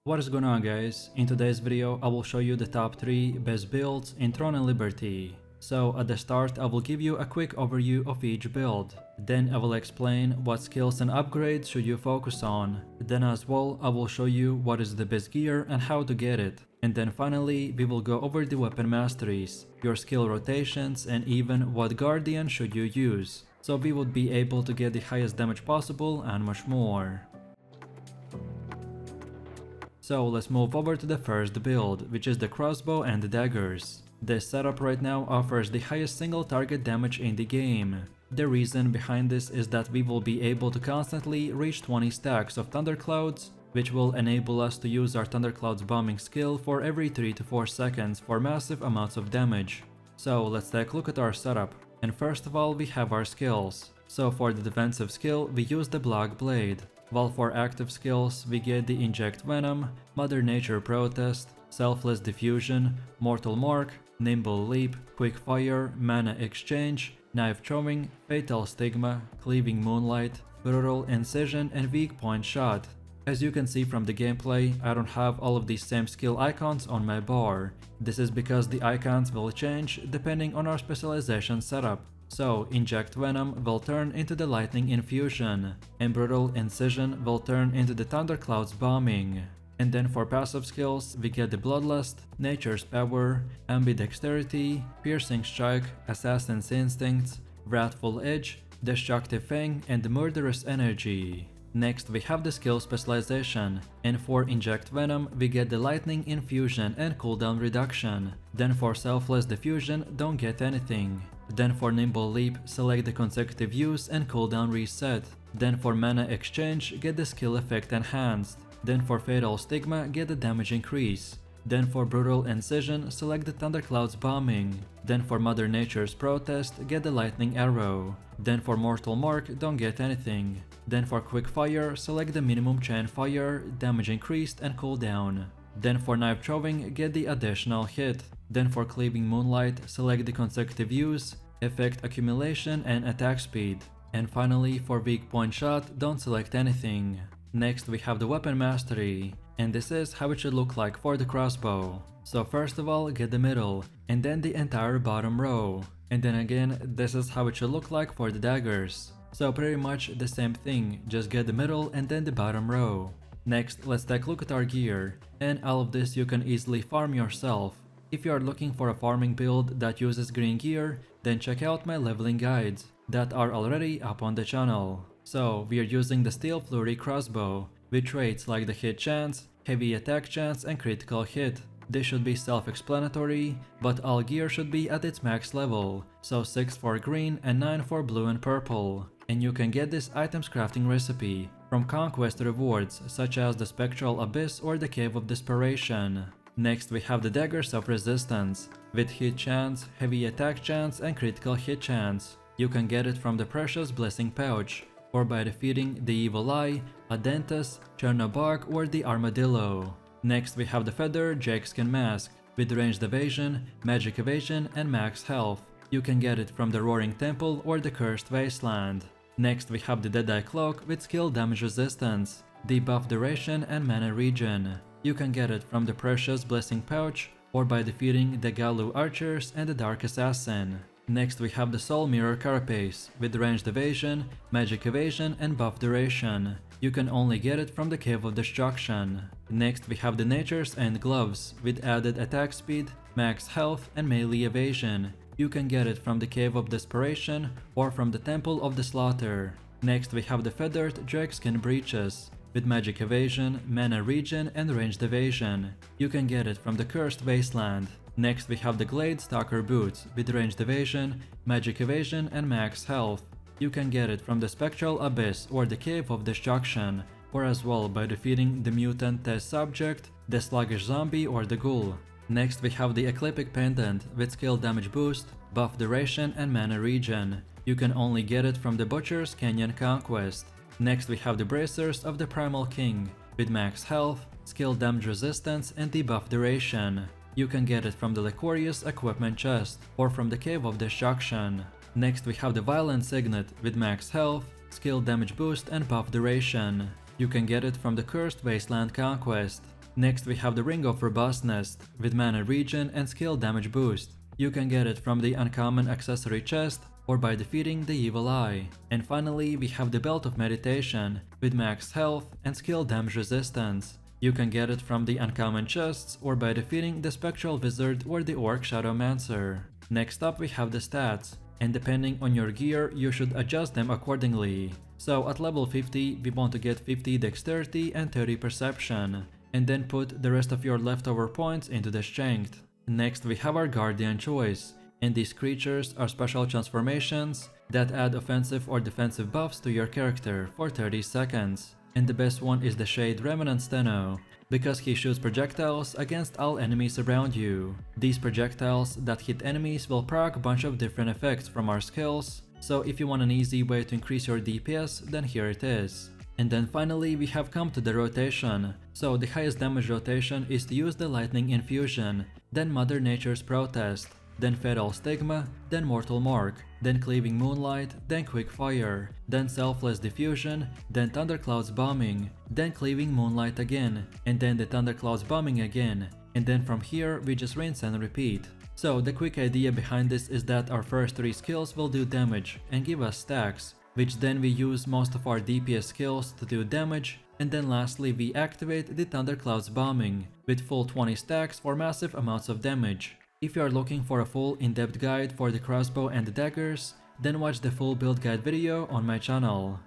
What is going on, guys? In today's video I will show you the top 3 best builds in Throne and Liberty. So at the start I will give you a quick overview of each build. Then I will explain what skills and upgrades should you focus on. Then as well I will show you what is the best gear and how to get it. And then finally we will go over the weapon masteries, your skill rotations, and even what guardian should you use. So we would be able to get the highest damage possible and much more. So let's move over to the first build, which is the crossbow and the daggers. This setup right now offers the highest single target damage in the game. The reason behind this is that we will be able to constantly reach 20 stacks of thunderclouds, which will enable us to use our thunderclouds bombing skill for every 3 to 4 seconds for massive amounts of damage. So let's take a look at our setup. And first of all we have our skills. So for the defensive skill we use the Black Blade. While for active skills we get the Inject Venom, Mother Nature Protest, Selfless Diffusion, Mortal Mark, Nimble Leap, Quick Fire, Mana Exchange, Knife Throwing, Fatal Stigma, Cleaving Moonlight, Brutal Incision, and Weak Point Shot. As you can see from the gameplay, I don't have all of these same skill icons on my bar. This is because the icons will change depending on our specialization setup. So, Inject Venom will turn into the Lightning Infusion, and Brutal Incision will turn into the Thunderclouds Bombing. And then for passive skills, we get the Bloodlust, Nature's Power, Ambidexterity, Piercing Strike, Assassin's Instincts, Wrathful Edge, Destructive Fang, and Murderous Energy. Next we have the skill specialization, and for Inject Venom we get the Lightning Infusion and cooldown reduction. Then for Selfless Diffusion don't get anything. Then for Nimble Leap select the consecutive use and cooldown reset. Then for Mana Exchange get the skill effect enhanced. Then for Fatal Stigma get the damage increase. Then for Brutal Incision select the Thunderclouds Bombing. Then for Mother Nature's Protest get the Lightning Arrow. Then for Mortal Mark don't get anything. Then for Quick Fire select the minimum chain fire, damage increased and cooldown. Then for Knife Throwing get the additional hit. Then for Cleaving Moonlight select the consecutive use, effect accumulation, and attack speed. And finally for Weak Point Shot don't select anything. Next we have the weapon mastery, and this is how it should look like for the crossbow. So first of all get the middle, and then the entire bottom row. And then again this is how it should look like for the daggers. So pretty much the same thing, just get the middle and then the bottom row. Next let's take a look at our gear, and all of this you can easily farm yourself. If you are looking for a farming build that uses green gear, then check out my leveling guides that are already up on the channel. So we are using the Steel Flurry crossbow with traits like the hit chance, heavy attack chance, and critical hit. This should be self-explanatory, but all gear should be at its max level, so 6 for green and 9 for blue and purple. And you can get this items crafting recipe from conquest rewards such as the Spectral Abyss or the Cave of Desperation. Next we have the Daggers of Resistance with hit chance, heavy attack chance, and critical hit chance. You can get it from the Precious Blessing pouch, or by defeating the Evil Eye, Adentus, Chernobog, or the Armadillo. Next we have the Feather Jakeskin Mask with ranged evasion, magic evasion, and max health. You can get it from the Roaring Temple or the Cursed Wasteland. Next we have the Deadeye Cloak with skill damage resistance, debuff duration, and mana regen. You can get it from the Precious Blessing pouch or by defeating the Galu Archers and the Dark Assassin. Next we have the Soul Mirror Carapace with ranged evasion, magic evasion, and buff duration. You can only get it from the Cave of Destruction. Next we have the Nature's End Gloves with added attack speed, max health, and melee evasion. You can get it from the Cave of Desperation or from the Temple of the Slaughter. Next we have the Feathered Drakeskin Breeches with magic evasion, mana regen, and ranged evasion. You can get it from the Cursed Wasteland. Next we have the Glade Stalker Boots with ranged evasion, magic evasion, and max health. You can get it from the Spectral Abyss or the Cave of Destruction, or as well by defeating the Mutant Test Subject, the Sluggish Zombie, or the Ghoul. Next we have the Ecliptic Pendant with skill damage boost, buff duration, and mana regen. You can only get it from the Butcher's Canyon Conquest. Next we have the Bracers of the Primal King with max health, skill damage resistance, and debuff duration. You can get it from the Licorious Equipment Chest or from the Cave of Destruction. Next we have the Violent Signet with max health, skill damage boost, and buff duration. You can get it from the Cursed Wasteland Conquest. Next we have the Ring of Robustness with mana regen and skill damage boost. You can get it from the uncommon accessory chest or by defeating the Evil Eye. And finally we have the Belt of Meditation with max health and skill damage resistance. You can get it from the uncommon chests or by defeating the Spectral Wizard or the Orc Shadowmancer. Next up we have the stats, and depending on your gear you should adjust them accordingly. So at level 50 we want to get 50 dexterity and 30 perception, and then put the rest of your leftover points into the strength. Next we have our Guardian choice, and these creatures are special transformations that add offensive or defensive buffs to your character for 30 seconds. And the best one is the Shade Remnant Steno, because he shoots projectiles against all enemies around you. These projectiles that hit enemies will proc a bunch of different effects from our skills, so if you want an easy way to increase your DPS, then here it is. And then finally we have come to the rotation. So the highest damage rotation is to use the Lightning Infusion, then Mother Nature's Protest, then Fatal Stigma, then Mortal Mark, then Cleaving Moonlight, then Quick Fire, then Selfless Diffusion, then Thundercloud's Bombing, then Cleaving Moonlight again, and then the Thundercloud's Bombing again, and then from here we just rinse and repeat. So the quick idea behind this is that our first 3 skills will do damage and give us stacks, which then we use most of our DPS skills to do damage, and then lastly we activate the Thundercloud's Bombing with full 20 stacks for massive amounts of damage. If you are looking for a full in-depth guide for the crossbow and the daggers, then watch the full build guide video on my channel.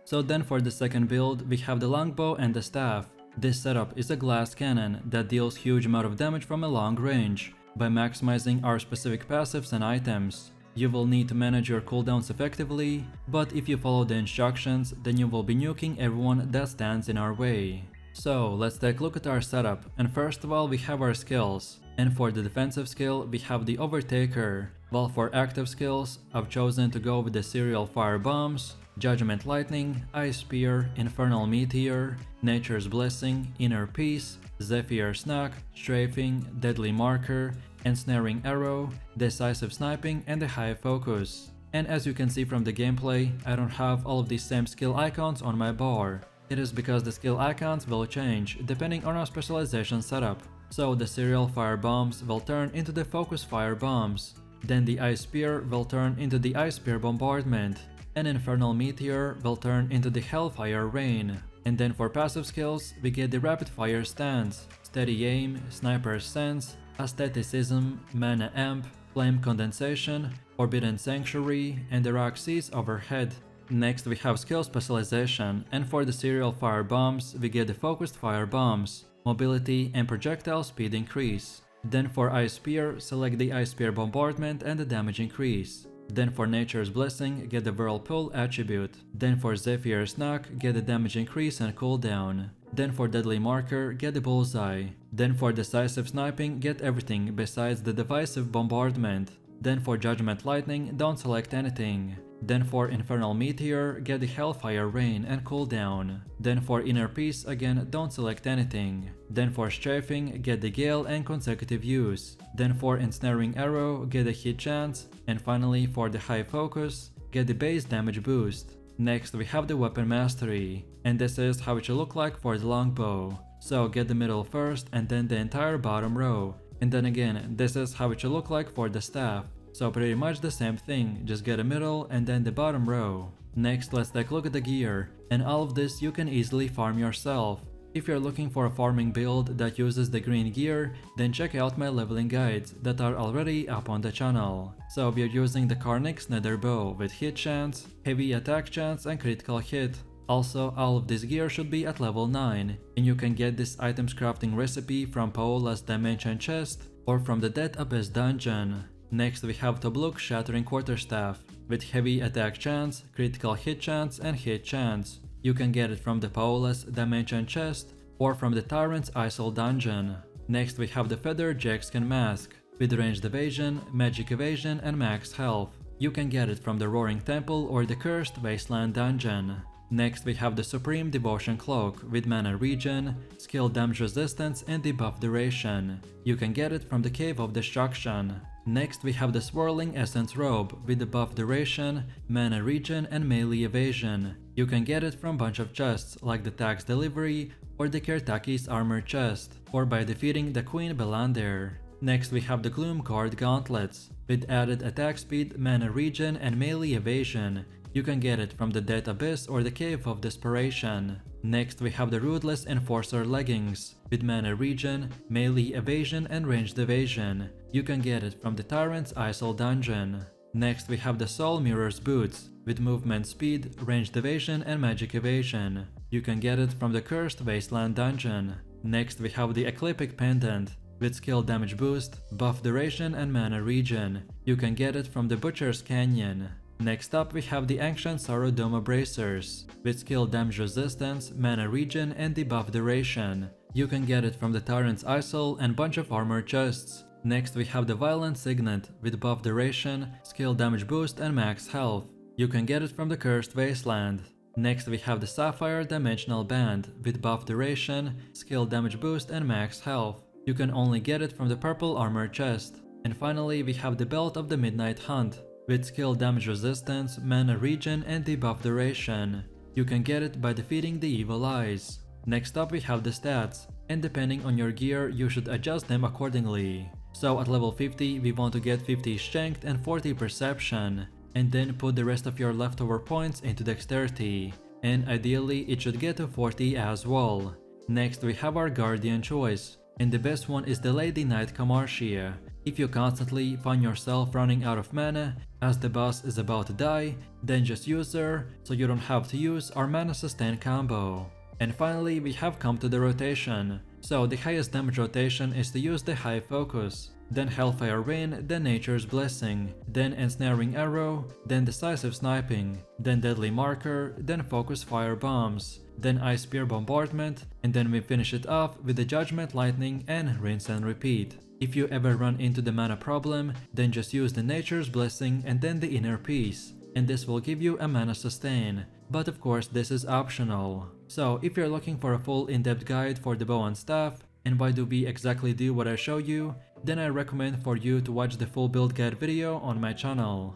So then for the second build we have the longbow and the staff. This setup is a glass cannon that deals huge amount of damage from a long range by maximizing our specific passives and items. You will need to manage your cooldowns effectively, but if you follow the instructions then you will be nuking everyone that stands in our way. So let's take a look at our setup, and first of all we have our skills. And for the defensive skill we have the Overtaker, while for active skills I've chosen to go with the Serial Fire Bombs, Judgment Lightning, Ice Spear, Infernal Meteor, Nature's Blessing, Inner Peace, Zephyr Snack, Strafing, Deadly Marker, Ensnaring Arrow, Decisive Sniping and the High Focus. And as you can see from the gameplay, I don't have all of these same skill icons on my bar. It is because the skill icons will change depending on our specialization setup. So the Serial Fire Bombs will turn into the Focus Fire Bombs, then the Ice Spear will turn into the Ice Spear Bombardment, and Infernal Meteor will turn into the Hellfire Rain. And then for passive skills we get the Rapid Fire Stance, Steady Aim, Sniper's Sense, Aestheticism, Mana Amp, Flame Condensation, Forbidden Sanctuary, and the Rock Seas Overhead. Next we have skill specialization, and for the Serial Fire Bombs we get the Focused Fire Bombs, Mobility and Projectile Speed Increase. Then for Ice Spear, select the Ice Spear Bombardment and the damage increase. Then for Nature's Blessing, get the Whirlpool attribute. Then for Zephyr Snack, get the damage increase and cooldown. Then for Deadly Marker, get the Bullseye. Then for Decisive Sniping, get everything besides the Divisive Bombardment. Then for Judgment Lightning, don't select anything. Then for Infernal Meteor, get the Hellfire Rain and cooldown. Then for Inner Peace, again don't select anything. Then for Strafing, get the Gale and consecutive use. Then for Ensnaring Arrow, get a hit chance. And finally for the High Focus, get the base damage boost. Next we have the Weapon Mastery, and this is how it should look like for the longbow. So get the middle first and then the entire bottom row. And then again, this is how it should look like for the staff. So pretty much the same thing, just get a middle and then the bottom row. Next let's take a look at the gear, and all of this you can easily farm yourself. If you're looking for a farming build that uses the green gear, then check out my leveling guides that are already up on the channel. So we are using the Karnix Nether Bow with hit chance, heavy attack chance and critical hit. Also, all of this gear should be at level 9, and you can get this items crafting recipe from Paola's Dimension Chest or from the Dead Abyss dungeon. Next we have Tobluk Shattering Quarterstaff with heavy attack chance, critical hit chance and hit chance. You can get it from the Paola's Dimension Chest or from the Tyrant's Isle dungeon. Next we have the Feathered Jackskin Mask with ranged evasion, magic evasion and max health. You can get it from the Roaring Temple or the Cursed Wasteland dungeon. Next we have the Supreme Devotion Cloak with mana regen, skill damage resistance and debuff duration. You can get it from the Cave of Destruction. Next we have the Swirling Essence Robe with the buff duration, mana regen and melee evasion. You can get it from bunch of chests like the Tax Delivery or the Kertaki's Armor chest, or by defeating the Queen Belander. Next we have the Gloom Guard Gauntlets, with added attack speed, mana regen, and melee evasion. You can get it from the Death Abyss or the Cave of Desperation. Next we have the Ruthless Enforcer Leggings, with mana regen, melee evasion, and ranged evasion. You can get it from the Tyrant's Isle dungeon. Next we have the Soul Mirror's Boots, with movement speed, ranged evasion, and magic evasion. You can get it from the Cursed Wasteland dungeon. Next we have the Ecliptic Pendant, with skill damage boost, buff duration, and mana regen. You can get it from the Butcher's Canyon. Next up we have the Ancient Sorrow Doma Bracers, with skill damage resistance, mana regen, and debuff duration. You can get it from the Tyrant's Isle and bunch of armor chests. Next we have the Violent Signet, with buff duration, skill damage boost, and max health. You can get it from the Cursed Wasteland. Next we have the Sapphire Dimensional Band, with buff duration, skill damage boost, and max health. You can only get it from the Purple Armor chest. And finally we have the Belt of the Midnight Hunt, with skill damage resistance, mana regen, and debuff duration. You can get it by defeating the Evil Eyes. Next up we have the stats, and depending on your gear you should adjust them accordingly. So at level 50 we want to get 50 strength and 40 perception, and then put the rest of your leftover points into dexterity, and ideally it should get to 40 as well. Next we have our Guardian choice, and the best one is the Lady Knight Camarcia. If you constantly find yourself running out of mana as the boss is about to die, then just use her so you don't have to use our mana sustain combo. And finally we have come to the rotation. So the highest damage rotation is to use the High Focus, then Hellfire Rain, then Nature's Blessing, then Ensnaring Arrow, then Decisive Sniping, then Deadly Marker, then Focus Fire Bombs, then Ice Spear Bombardment, and then we finish it off with the Judgment Lightning and Rinse and Repeat. If you ever run into the mana problem, then just use the Nature's Blessing and then the Inner Peace, and this will give you a mana sustain. But of course this is optional. So if you're looking for a full in-depth guide for the bow and staff, and why do we exactly do what I show you, then I recommend for you to watch the full build guide video on my channel.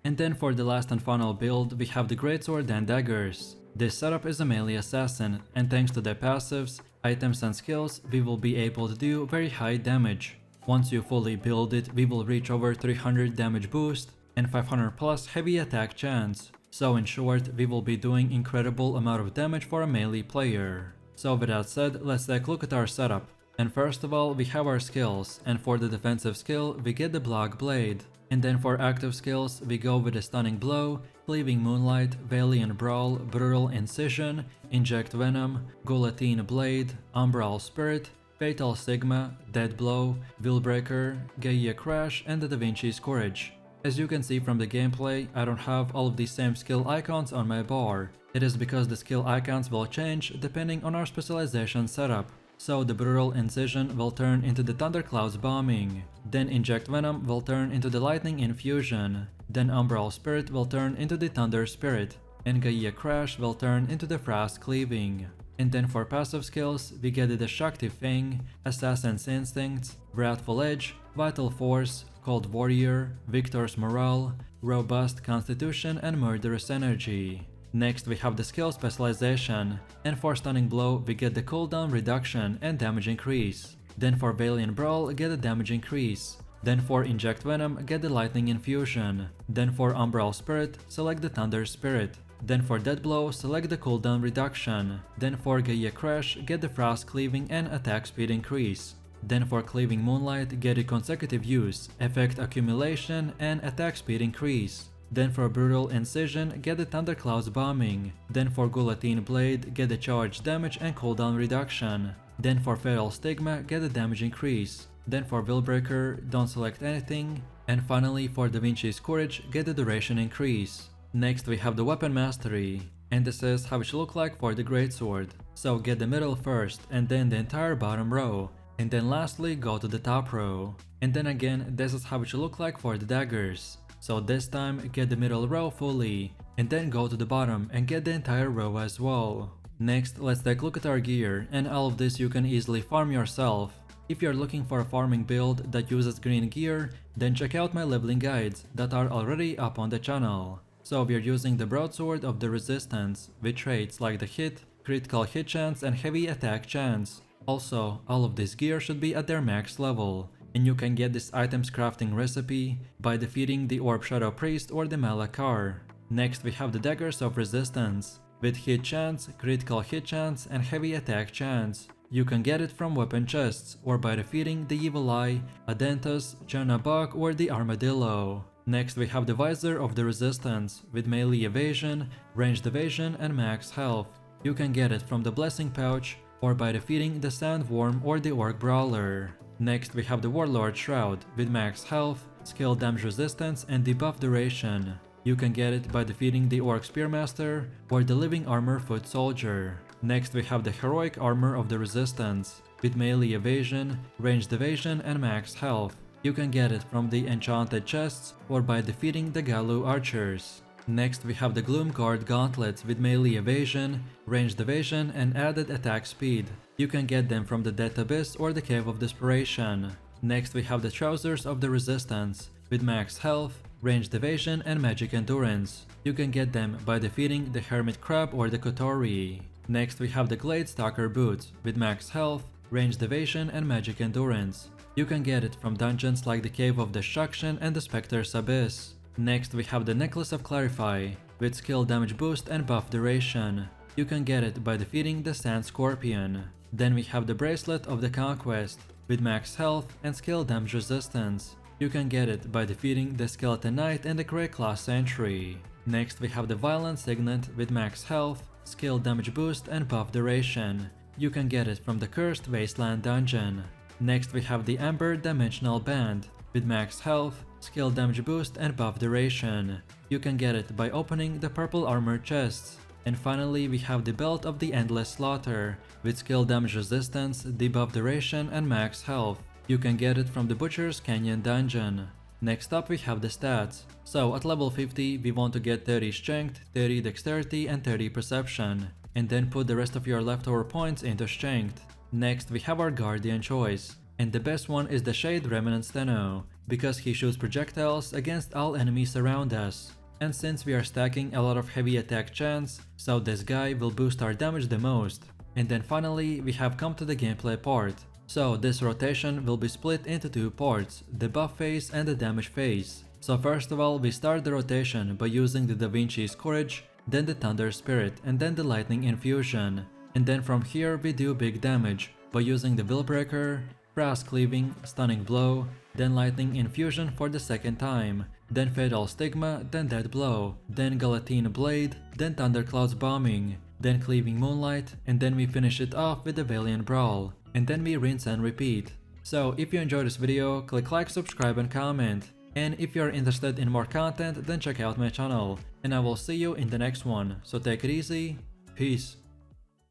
And then for the last and final build we have the Greatsword and Daggers. This setup is a melee assassin, and thanks to their passives, items and skills we will be able to do very high damage. Once you fully build it we will reach over 300 damage boost and 500 plus heavy attack chance. So in short, we will be doing incredible amount of damage for a melee player. So with that said, let's take a look at our setup. And first of all, we have our skills, and for the defensive skill, we get the Block Blade. And then for active skills, we go with the Stunning Blow, Cleaving Moonlight, Valiant Brawl, Brutal Incision, Inject Venom, Guillotine Blade, Umbral Spirit, Fatal Sigma, Dead Blow, Willbreaker, Gaia Crash, and the Da Vinci's Courage. As you can see from the gameplay, I don't have all of these same skill icons on my bar. It is because the skill icons will change depending on our specialization setup. So the Brutal Incision will turn into the Thundercloud's Bombing, then Inject Venom will turn into the Lightning Infusion, then Umbral Spirit will turn into the Thunder Spirit, and Gaia Crash will turn into the Frost Cleaving. And then for passive skills, we get the Destructive Fang, Assassin's Instincts, Wrathful Edge, Vital Force, Cold Warrior, Victor's Morale, Robust Constitution, and Murderous Energy. Next we have the skill specialization, and for Stunning Blow we get the cooldown reduction and damage increase. Then for Valiant Brawl get a damage increase. Then for Inject Venom get the Lightning Infusion. Then for Umbral Spirit select the Thunder Spirit. Then for Dead Blow select the cooldown reduction. Then for Gaia Crash get the Frost Cleaving and attack speed increase. Then for Cleaving Moonlight get a consecutive use, effect accumulation, and attack speed increase. Then for Brutal Incision get the Thundercloud's Bombing. Then for Guillotine Blade get the charge damage and cooldown reduction. Then for Fatal Stigma get the damage increase. Then for Willbreaker don't select anything. And finally for Da Vinci's Courage get the duration increase. Next we have the Weapon Mastery, and this is how it should look like for the Greatsword. So get the middle first and then the entire bottom row. And then lastly go to the top row. And then again this is how it should look like for the daggers. So this time get the middle row fully, and then go to the bottom and get the entire row as well. Next let's take a look at our gear, and all of this you can easily farm yourself. If you're looking for a farming build that uses green gear, then check out my leveling guides that are already up on the channel. So we are using the broadsword of the resistance with traits like the hit, critical hit chance and heavy attack chance. Also, all of this gear should be at their max level, and you can get this item's crafting recipe by defeating the Orb Shadow Priest or the Malakar. Next we have the daggers of resistance with hit chance, critical hit chance and heavy attack chance. You can get it from weapon chests or by defeating the Evil Eye, Adentus, Janabok or the Armadillo. Next we have the visor of the resistance with melee evasion, ranged evasion and max health. You can get it from the blessing pouch or by defeating the Sandworm or the Orc Brawler. Next we have the Warlord Shroud with max health, skill damage resistance and debuff duration. You can get it by defeating the Orc Spearmaster or the Living Armor Foot Soldier. Next we have the Heroic Armor of the Resistance with melee evasion, ranged evasion and max health. You can get it from the enchanted chests or by defeating the Galu Archers. Next we have the Gloomguard Gauntlets with melee evasion, ranged evasion and added attack speed. You can get them from the Death Abyss or the Cave of Desperation. Next we have the Trousers of the Resistance with max health, ranged evasion and magic endurance. You can get them by defeating the Hermit Crab or the Kotori. Next we have the Glade Stalker Boots with max health, ranged evasion and magic endurance. You can get it from dungeons like the Cave of Destruction and the Spectre's Abyss. Next we have the Necklace of Clarify with skill damage boost and buff duration. You can get it by defeating the Sand Scorpion. Then we have the Bracelet of the Conquest with max health and skill damage resistance. You can get it by defeating the Skeleton Knight and the Grey Claw Sentry. Next we have the Violent Signet with max health, skill damage boost and buff duration. You can get it from the Cursed Wasteland dungeon. Next we have the Amber Dimensional Band with max health, skill damage boost and buff duration. You can get it by opening the purple armor chests. And finally we have the Belt of the Endless Slaughter with skill damage resistance, debuff duration and max health. You can get it from the Butcher's Canyon dungeon. Next up we have the stats. So at level 50 we want to get 30 strength, 30 dexterity and 30 perception. And then put the rest of your leftover points into strength. Next we have our Guardian choice. And the best one is the Shade Remnant Steno, because he shoots projectiles against all enemies around us. And since we are stacking a lot of heavy attack chance, so this guy will boost our damage the most. And then finally we have come to the gameplay part. So this rotation will be split into two parts, the buff phase and the damage phase. So first of all we start the rotation by using the Da Vinci's Courage, then the Thunder Spirit and then the Lightning Infusion. And then from here we do big damage by using the Willbreaker, Frost Cleaving, Stunning Blow, then Lightning Infusion for the second time, then Fatal Stigma, then Dead Blow, then Galatine Blade, then Thundercloud's Bombing, then Cleaving Moonlight, and then we finish it off with the Valiant Brawl. And then we rinse and repeat. So if you enjoyed this video, click like, subscribe and comment. And if you are interested in more content, then check out my channel. And I will see you in the next one. So take it easy. Peace.